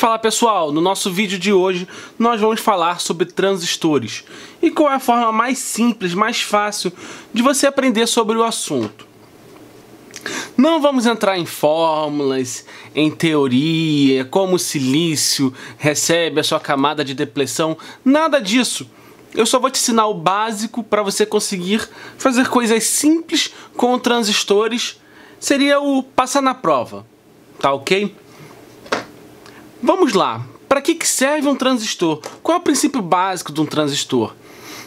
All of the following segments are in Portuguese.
Fala pessoal, no nosso vídeo de hoje nós vamos falar sobre transistores e qual é a forma mais simples, mais fácil de você aprender sobre o assunto. Não vamos entrar em fórmulas, em teoria, como o silício recebe a sua camada de depleção, nada disso. Eu só vou te ensinar o básico para você conseguir fazer coisas simples com transistores, seria o passar na prova, tá ok? Vamos lá, para que serve um transistor? Qual é o princípio básico de um transistor?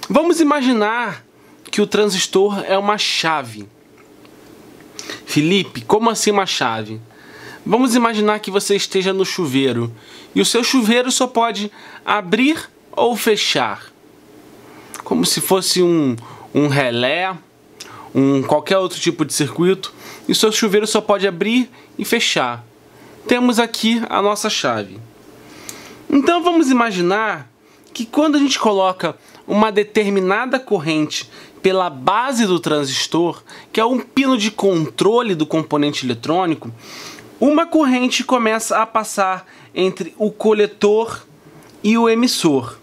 Vamos imaginar que o transistor é uma chave. Felipe, como assim uma chave? Vamos imaginar que você esteja no chuveiro e o seu chuveiro só pode abrir ou fechar. Como se fosse um relé, qualquer outro tipo de circuito, e o seu chuveiro só pode abrir e fechar. Temos aqui a nossa chave. Então vamos imaginar que quando a gente coloca uma determinada corrente pela base do transistor, que é um pino de controle do componente eletrônico, uma corrente começa a passar entre o coletor e o emissor.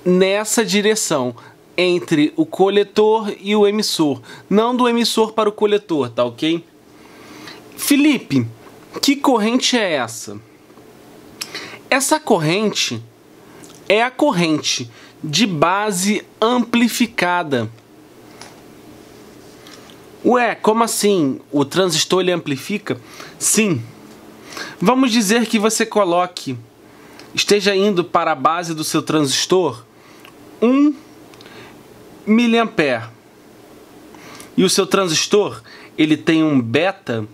Nessa direção, entre o coletor e o emissor, não do emissor para o coletor, tá ok? Felipe, que corrente é essa? Essa corrente é a corrente de base amplificada. Ué, como assim? O transistor ele amplifica? Sim. Vamos dizer que você esteja indo para a base do seu transistor 1 mA. E o seu transistor, ele tem um beta,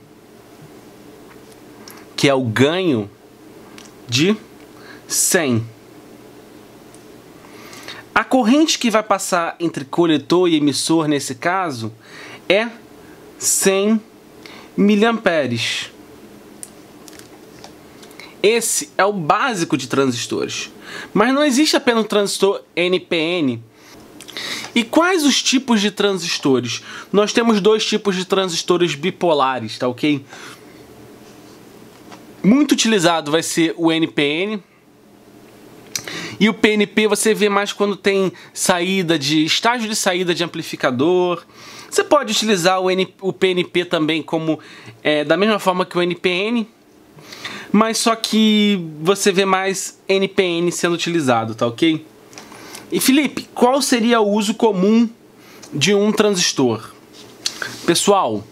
que é o ganho de 100. A corrente que vai passar entre coletor e emissor nesse caso é 100 mA. Esse é o básico de transistores. Mas não existe apenas um transistor NPN. E quais os tipos de transistores? Nós temos dois tipos de transistores bipolares, tá ok? Muito utilizado vai ser o NPN. E o PNP você vê mais quando tem estágio de saída de amplificador. Você pode utilizar o PNP também como da mesma forma que o NPN, mas só que você vê mais NPN sendo utilizado, tá ok? E Felipe, qual seria o uso comum de um transistor? Pessoal,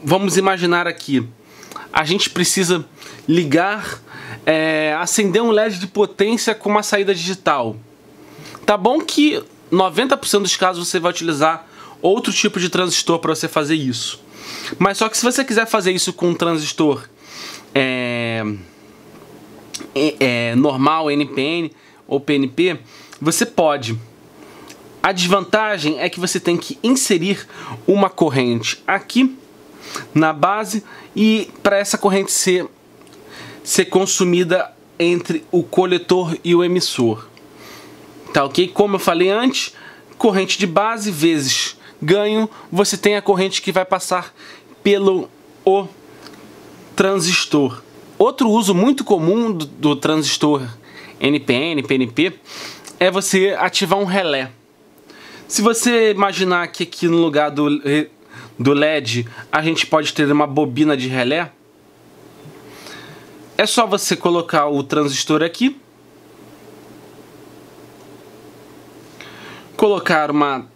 vamos imaginar aqui, a gente precisa acender um LED de potência com uma saída digital. Tá bom que 90% dos casos você vai utilizar outro tipo de transistor para você fazer isso. Mas só que se você quiser fazer isso com um transistor normal, NPN ou PNP, você pode. A desvantagem é que você tem que inserir uma corrente aqui na base e para essa corrente ser consumida entre o coletor e o emissor. Tá ok? Como eu falei antes, corrente de base vezes ganho, você tem a corrente que vai passar pelo transistor. Outro uso muito comum do transistor NPN, PNP, é você ativar um relé. Se você imaginar que aqui no lugar do LED a gente pode ter uma bobina de relé, é só você colocar o transistor aqui, colocar uma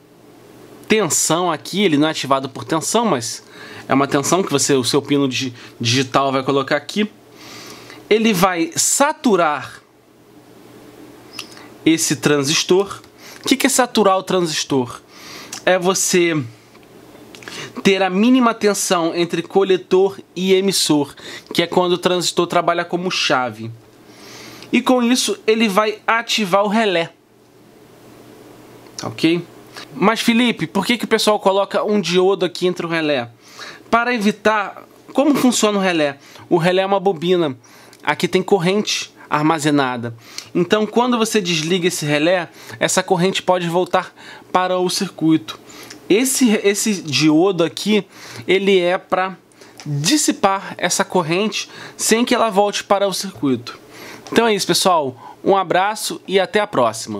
tensão aqui, ele não é ativado por tensão, mas é uma tensão que o seu pino digital vai colocar aqui. Ele vai saturar esse transistor. O que é saturar o transistor? É você ter a mínima tensão entre coletor e emissor, que é quando o transistor trabalha como chave. E com isso ele vai ativar o relé. Ok? Mas Felipe, por que o pessoal coloca um diodo aqui entre o relé? Para evitar... Como funciona o relé? O relé é uma bobina. Aqui tem corrente armazenada. Então quando você desliga esse relé, essa corrente pode voltar para o circuito. Esse diodo aqui, ele é para dissipar essa corrente sem que ela volte para o circuito. Então é isso, pessoal. Um abraço e até a próxima.